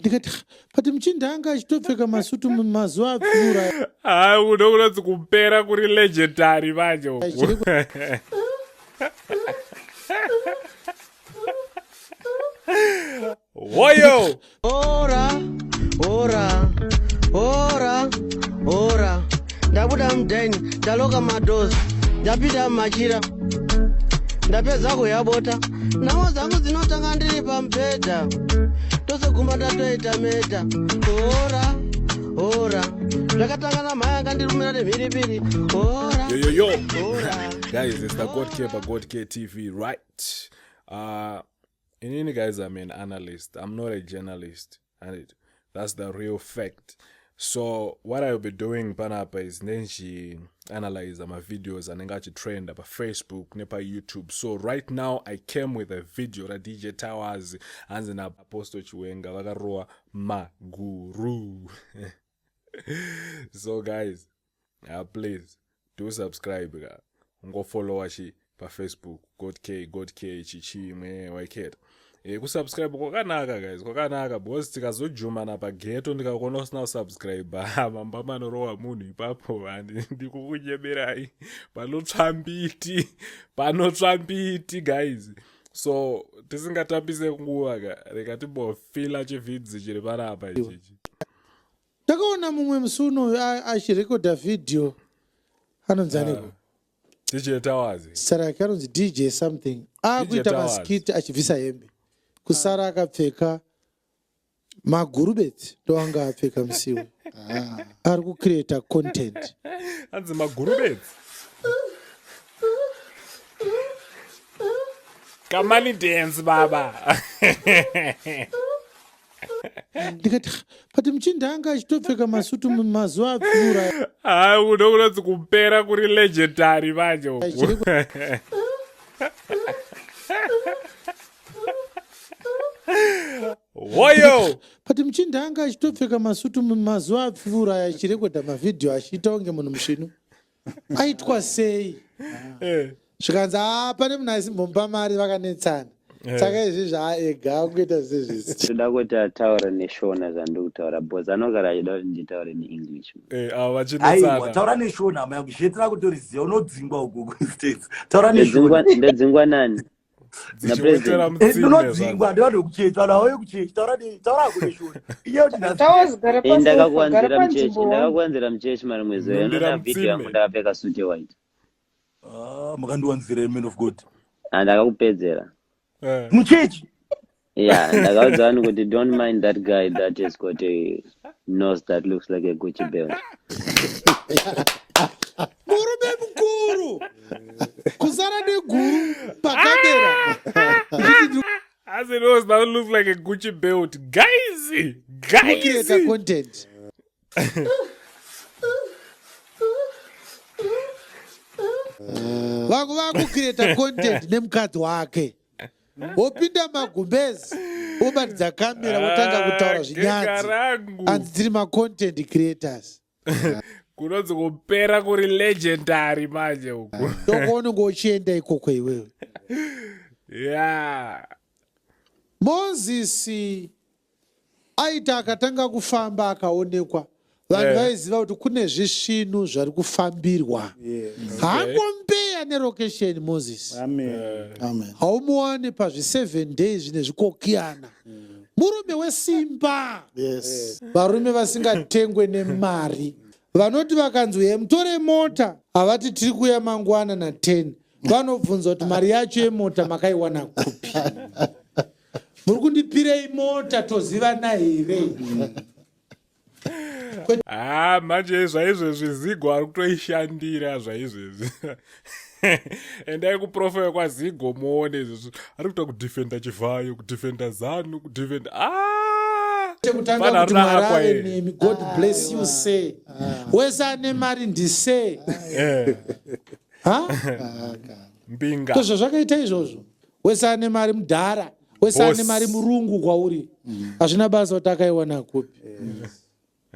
ndikati pati muchindanga achitopfeka masutu mumazuva apfuura unokunonzi kupera kuri legendary manje uku. Woyo ora ndabuda mdaini ndaloka madozi ndapita machira ndapedza kuyabota nawo zangu zinotanga ndiri pambedha toseguma ndatoita meta ora zvakatanga namhaya akandirumira nemhiripiri yo guys, it's the God Care TV, right? In guys, I'm an analyst. I'm not a journalist, and that's the real fact. So what I'll be doing panapa is nenji analyze my videos and then trend up Facebook, nepa YouTube. So right now I came with a video that DJ Towers and then I posted chiwenga vakaroa maguru. So guys, please do subscribe. Go follow ashi pa Facebook God K chichimwe waikhet. Kusubscribe kwakanaka guys, kwakanaka because tikazojumana pageto ndikakuona usina kusubscribe mamba manorowa munhu ipapo vandi ndikukunyemerai panotsvambiti guys. So tisingatambise nguva reka timbofila chividzi chiri panapa ichichi. ndakaona mumwe musuno achirekodha video anonzaniko DJ Towers saraki anonzi DJ something akuita maskiti achibvisa hembe kusara akapfeka magurubeti ndoanga apfeka musiwo ari kucreata content anzi magurubeti kamani dance baba. ndikati pati muchindanga achitopfeka masutu mumazuva apfuura unokunonzi kupera kuri legendary manje uku. Woyo pati muchindanga achitopfeka masutu mumazuva apfuura achirekodha mavhidhiyo achiita kunge munhu musvinu aitwa sei zvikanzi pane munhu aisimbomba mari vakanetsana saka izvi zvaaega akuita sezvisi toda kuti ataura neshona zvandokutaura bcause anogara achida kuti nditaure neenglish vachinetsana taura neshona mayangu zvetira kutoriziva unodzingwa uku states taura ndedzingwa nani unodzingwa ndevano kuchecha nawe kuchecha taura kuneshona ndakakuwanzira muchechi mari mwezi wanoona vhidhiyo yangu ndakapfeka suit white makandiwanzira man of god ndakakupedzera muchechi ndakaudza vanhu kuti don't mind that guy that has got a nose that looks like a Gucci belt. murume mukuru kusara neguru pakamera as it was that looks like a Gucci belt. Guys create content vangu vakucreata content nemukadzi wake wopinda magumbezi wobatidza kamera wotanga kutaura zvinyanzi hanzi tiri macontent creators kunonzi kupera kuri legendary manje uku. ndokuonenge uchienda ikoko iwewe Moses aita akatanga kufamba akaonekwa vanhu vaiziva kuti kune zvisvinu zvari kufambirwa haangombeya nerokesheni Moses haumuwane pazvi7 days zvine zvikokiyana murume wesimba varume vasingatengwe nemari vanoti vakanzwi mutore mota havati tiri kuya mangwana na10 vanobvunza kuti mari yacho yemota makaiwana kupi muri kundipirei mota tozivana here manje zvaizvezvi Zigo ari kutoishandira zvaizvezvi endai kuprofeya kwaZigo muone izvezvi ari kuita kudhifenda Chivhayo kudhifenda Zanu kudhifenda kutanga kuti Mwari ave nemi God bless you say wese ane mari ndise mbinga tozvo zvakaita izvozvo wese ane mari mudhara wese ane mari murungu kwauri hazvina basa kuti akaiwana kupi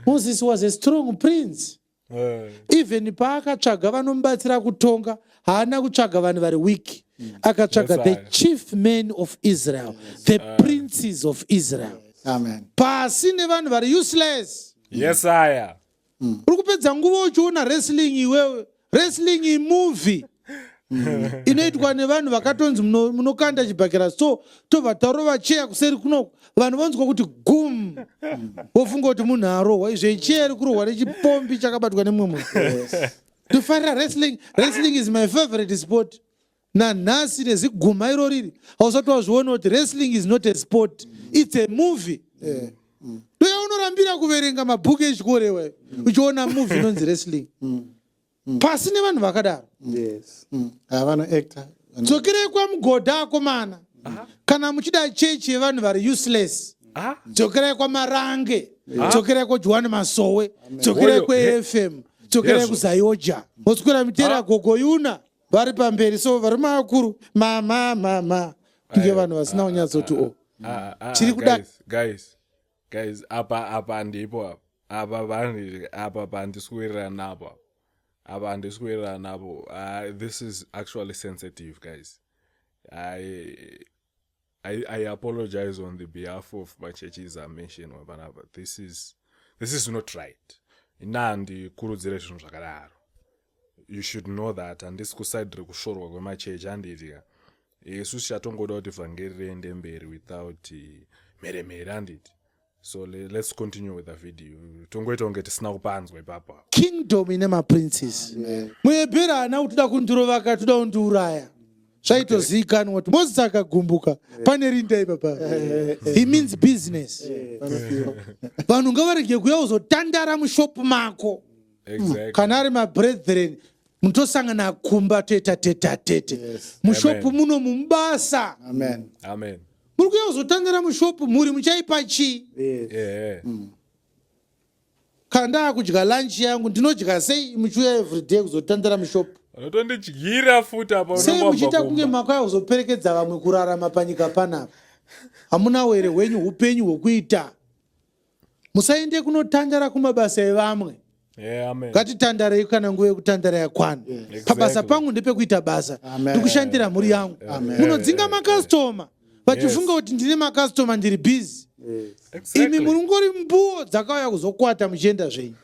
Moses was a strong prince even paakatsvaga vanomubatsira kutonga haana kutsvaga vanhu vari weak akatsvaga the chief men of Israel the princes of Israel Amen. pasi nevanhu vari useless. Yes, aya. Uri kupedza nguva uchiona wrestling iwewe. Wrestling imovie. Inoitwa nevanhu vakatonzi munokanda chibhakera so tobva tarova cheya kuseri kunoko vanhu vanzwa kuti gum wofunga kuti munhu arohwa izvo cheya iri kurohwa nechipombi chakabatwa nemumwe munhu. Tofarira wrestling. Wrestling is my favorite sport. Nanhasi neziguma iro riri hausati wazviona kuti wrestling is not a sport, it's a movie. Ndoya unorambira kuverenga mabhuku echikoro iwewe uchiona movie inonzi wrestling. Pasi nevanhu vakadaro. Yes. Vanoacta. Dzokerei kwamugodha akomana. Kana muchida chechi yevanhu vari useless. Dzokerai kwamarange. Dzokerai kwaJohani Masowe. Dzokerai kwaFM. Dzokerai kuZayoja. Moswera mitera gogoyuna vari pamberi so vari makuru mama kunge vanhu vasina unyatsoti o. Chiri kuda guys apa ndipo apa pandiswirira napo. This is actually sensitive, guys. I apologize on the behalf of my churches I mentioned, but this is not right. Inandi kurudzire zvinhu zvakadaro. You should know that, and this kusadire kushorwa kwemachechi anditika. Yesu chatongoda kuti vhangeri riende mberi without meremere anditi. So let's continue with the video. Tongoita kunge tisina kupanzwa ipapo. Kingdom ine maprinces. Muhebheri haana kuti toda kundirovaka toda kundiuraya. Zvaitozivikanwa kuti Mozisi akagumbuka pane rinda ipapa. He means business. Vanhu ngavarege kuuya kuzotandara mushopu mako. Exactly. Kana ari mabrethren mutosangana kumba toita tete. Mushopu muno mumubasa. Amen. Muri kuuya kuzotandara mushopu muri muchaipa chii? Yeah. Kana ndakudya lunch yangu ndinodya sei muchiuya everyday kuzotandara mushopu? Unotondidyira futi apa sei muchiita kunge makauya kuzoperekedza vamwe kurarama panyika panapa? Hamuna were hwenyu upenyu hwokuita. Musaende kunotandara kumabasa evamwe. Yeah, amen. Ngatitandarei kana nguva yekutandara yakwana. Pabasa pangu ndepekuita basa. Ndikushandira mhuri yangu. Munodzinga makastoma vachifunga kuti ndine makastoma ndiri busy. Imi murungori mbuo dzakauya kuzokwata muchienda zvenyu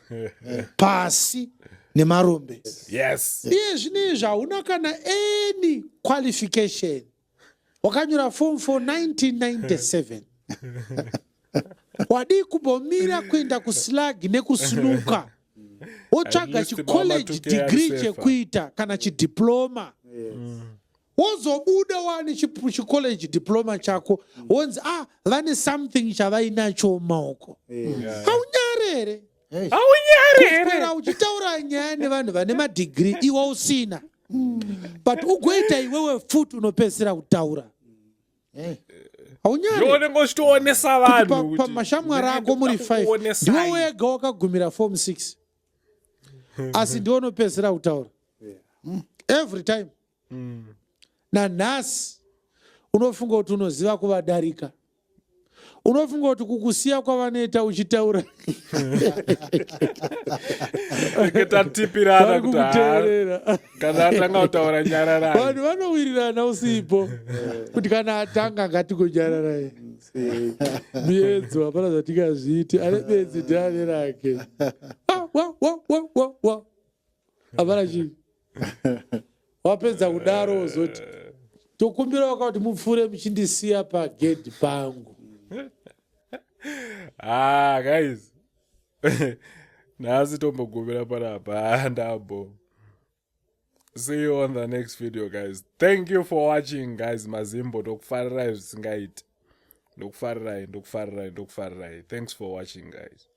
pasi nemarombe. Yes. Iye zvinezvi hauna kana any qualification. Wakanyora form for 1997. Wadi kumbomira kuenda kuslag nekusunuka. Wotsvaga chicollege degree chekuita kana chidiploma. Wozobuda wani chicollege diploma chako wonzi vane something chavainacho mumaoko. Haunyarere. Kuswera uchitaura nyaya nevanhu vane madegree iwe usina. But ugoita iwewe futi unopedzisira kutaura. Yone ngochitoonesa vanhu kuti pamashamwari ako muri 5 ndiwe wega wakagumira form 6 asi ndiwe unopedzisira kutaura every time. Nanhasi unofunga kuti unoziva kuvadarika. Unofunga kuti kukusiya kwavanoita uchitaura tatipirana kuti kana atanga kutaura nyararai vanhu vanowirirana usipo kuti kana atanga ngatigonyararai. Miedzo hapana zvatingazviiti ane bedzi ndiane rake hapana chinhu. Wapedza kudaro wozoti tokumbira wakati mupfure muchindisiya pagedhi pangu. Guys. Nasi tombogumira panapa ndabo. See you on the next video, guys. Thank you for watching, guys. Mazimbo ndokufarira zvisingaiti. Ndokufarira. Thanks for watching, guys.